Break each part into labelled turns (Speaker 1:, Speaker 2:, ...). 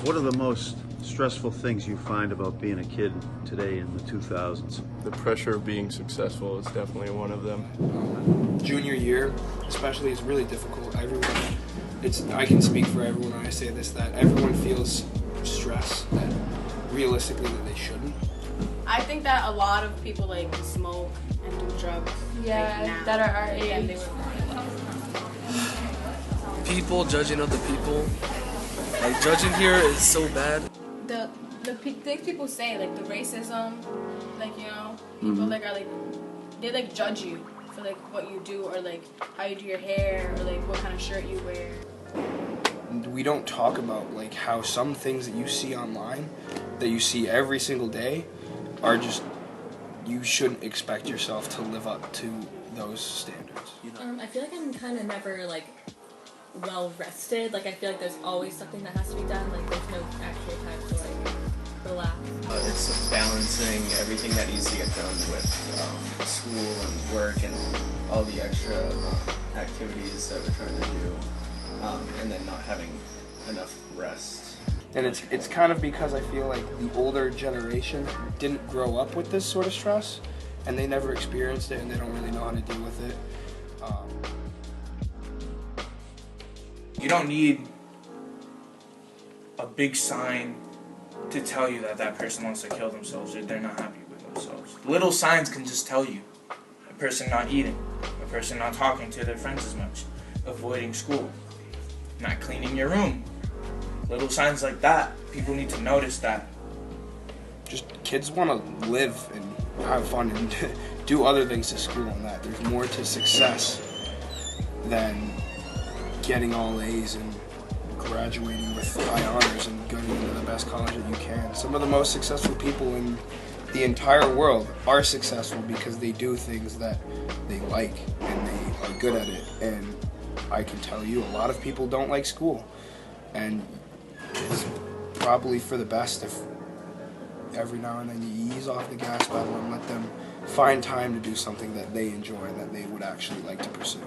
Speaker 1: What are the most stressful things you find about being a kid today in the 2000s?
Speaker 2: The pressure of being successful is definitely one of them.
Speaker 3: Junior year, especially, is really difficult. I can speak for everyone when I say this, that everyone feels stress that realistically that they shouldn't.
Speaker 4: I think that a lot of people like smoke and do drugs.
Speaker 5: Yeah,
Speaker 4: now,
Speaker 5: that are our
Speaker 4: than they
Speaker 5: age.
Speaker 4: were.
Speaker 6: People judging other people. Like, judging here is so bad.
Speaker 4: The things people say, like the racism, like, you know, people like are like, they like judge you for like what you do, or like how you do your hair, or like what kind of shirt you wear.
Speaker 3: We don't talk about like how some things that you see online, that you see every single day, are just, you shouldn't expect yourself to live up to those standards. You know?
Speaker 5: I feel like I'm kind of never like well rested. Like I feel like there's always something that has to be done. Like there's no actual time to like relax.
Speaker 7: It's balancing everything that needs to get done with school and work and all the extra activities that we're trying to do, and then not having enough rest.
Speaker 3: And it's kind of because I feel like the older generation didn't grow up with this sort of stress, and they never experienced it, and they don't really know how to deal with it.
Speaker 8: You don't need a big sign to tell you that that person wants to kill themselves or they're not happy with themselves. Little signs can just tell you. A person not eating, a person not talking to their friends as much, avoiding school, not cleaning your room. Little signs like that, people need to notice that.
Speaker 3: Just kids want to live and have fun and do other things to school, and that there's more to success than getting all A's and graduating with high honors and going into the best college that you can. Some of the most successful people in the entire world are successful because they do things that they like and they are good at it. And I can tell you, a lot of people don't like school, and it's probably for the best if every now and then you ease off the gas pedal and let them find time to do something that they enjoy and that they would actually like to pursue.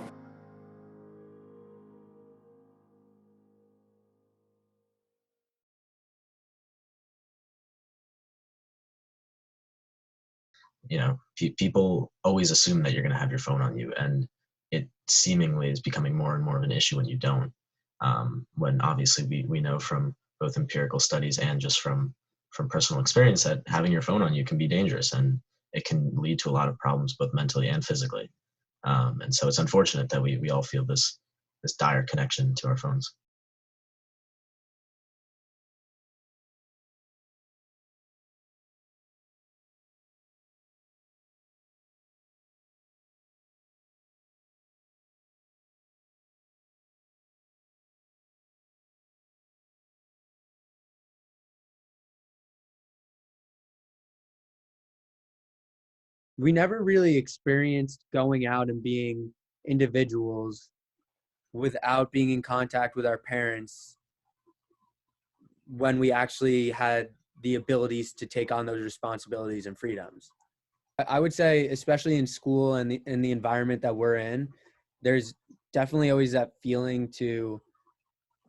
Speaker 9: You know, people always assume that you're going to have your phone on you, and it seemingly is becoming more and more of an issue when you don't. When obviously we know from both empirical studies and just from personal experience that having your phone on you can be dangerous, and it can lead to a lot of problems both mentally and physically. And so it's unfortunate that we all feel this dire connection to our phones.
Speaker 10: We never really experienced going out and being individuals without being in contact with our parents when we actually had the abilities to take on those responsibilities and freedoms. I would say, especially in school and in the environment that we're in, there's definitely always that feeling to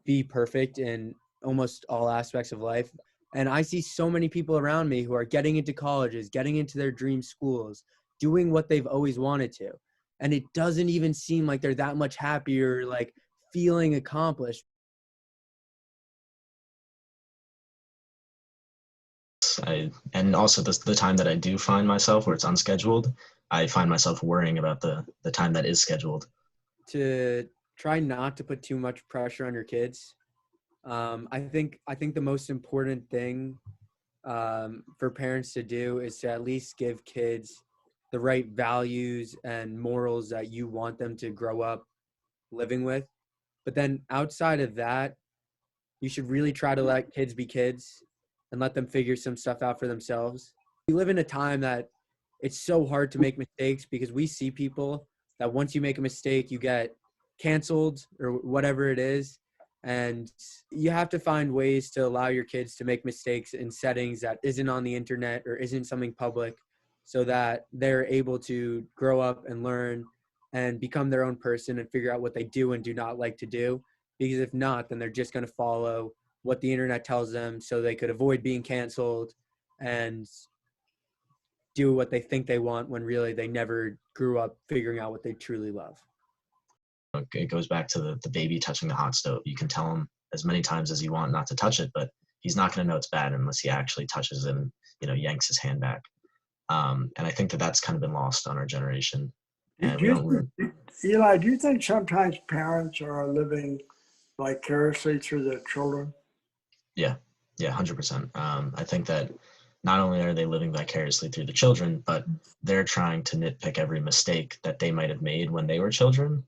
Speaker 10: be perfect in almost all aspects of life. And I see so many people around me who are getting into colleges, getting into their dream schools, doing what they've always wanted to. And it doesn't even seem like they're that much happier, like feeling accomplished.
Speaker 9: And also the time that I do find myself where it's unscheduled, I find myself worrying about the time that is scheduled.
Speaker 10: To try not to put too much pressure on your kids. I think the most important thing for parents to do is to at least give kids the right values and morals that you want them to grow up living with. But then outside of that, you should really try to let kids be kids and let them figure some stuff out for themselves. We live in a time that it's so hard to make mistakes because we see people that once you make a mistake, you get canceled or whatever it is. And you have to find ways to allow your kids to make mistakes in settings that isn't on the internet or isn't something public, so that they're able to grow up and learn and become their own person and figure out what they do and do not like to do. Because if not, then they're just going to follow what the internet tells them so they could avoid being canceled and do what they think they want when really they never grew up figuring out what they truly love.
Speaker 9: It goes back to the baby touching the hot stove. You can tell him as many times as you want not to touch it, but he's not going to know it's bad unless he actually touches it and, yanks his hand back. And I think that that's kind of been lost on our generation. And
Speaker 11: Eli, do you think sometimes parents are living vicariously through their children?
Speaker 9: Yeah, 100%. I think that not only are they living vicariously through the children, but they're trying to nitpick every mistake that they might have made when they were children.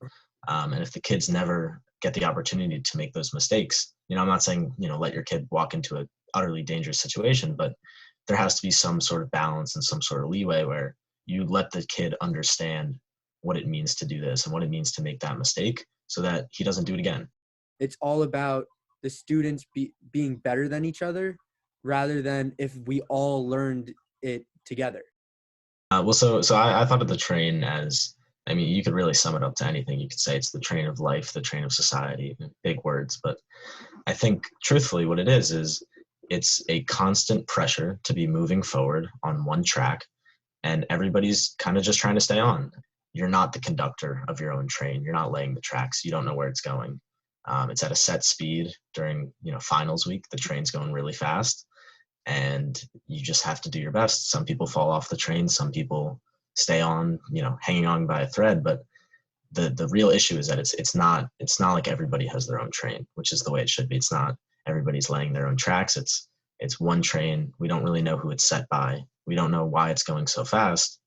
Speaker 9: And if the kids never get the opportunity to make those mistakes, I'm not saying, let your kid walk into an utterly dangerous situation, but there has to be some sort of balance and some sort of leeway where you let the kid understand what it means to do this and what it means to make that mistake so that he doesn't do it again.
Speaker 10: It's all about the students being better than each other rather than if we all learned it together.
Speaker 9: So I thought of the train as, you could really sum it up to anything. You could say it's the train of life, the train of society, big words. But I think truthfully what it is it's a constant pressure to be moving forward on one track, and everybody's kind of just trying to stay on. You're not the conductor of your own train. You're not laying the tracks. You don't know where it's going. It's at a set speed during, finals week. The train's going really fast, and you just have to do your best. Some people fall off the train. Some people stay on, hanging on by a thread. But the real issue is that it's not like everybody has their own train, which is the way it should be. It's not everybody's laying their own tracks. It's one train. We don't really know who it's set by. We don't know why it's going so fast,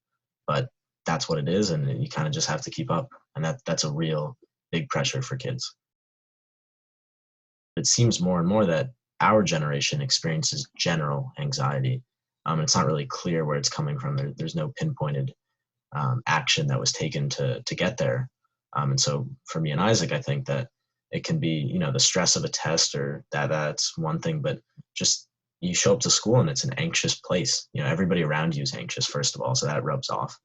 Speaker 9: but that's what it is, and you kind of just have to keep up. And that's a real big pressure for kids. It seems more and more that our generation experiences general anxiety. It's not really clear where it's coming from. There's no pinpointed action that was taken to get there. And so for me and Isaac, I think that it can be, the stress of a test or that's one thing, but just you show up to school and it's an anxious place. Everybody around you is anxious, first of all, so that rubs off.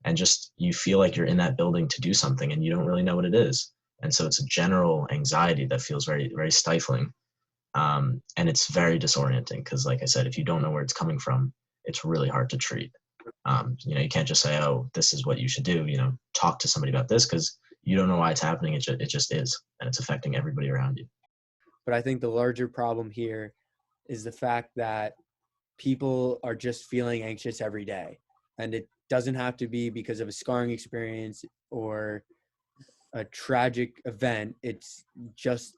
Speaker 9: And just you feel like you're in that building to do something and you don't really know what it is. And so it's a general anxiety that feels very, very stifling. And it's very disorienting because, like I said, if you don't know where it's coming from, it's really hard to treat. You can't just say, oh, this is what you should do. Talk to somebody about this because you don't know why it's happening. It just is, and it's affecting everybody around you.
Speaker 10: But I think the larger problem here is the fact that people are just feeling anxious every day. And it doesn't have to be because of a scarring experience or a tragic event. It's just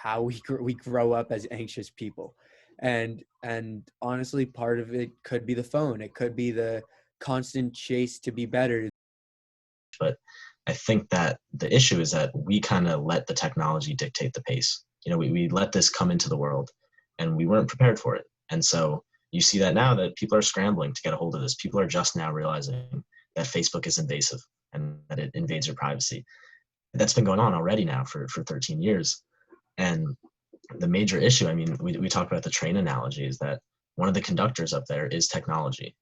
Speaker 10: how we grow up as anxious people. And honestly, part of it could be the phone. It could be the constant chase to be better.
Speaker 9: But I think that the issue is that we kind of let the technology dictate the pace. We let this come into the world and we weren't prepared for it. And so you see that now that people are scrambling to get a hold of this. People are just now realizing that Facebook is invasive and that it invades your privacy. That's been going on already now for 13 years. And the major issue, we talked about the train analogy, is that one of the conductors up there is technology.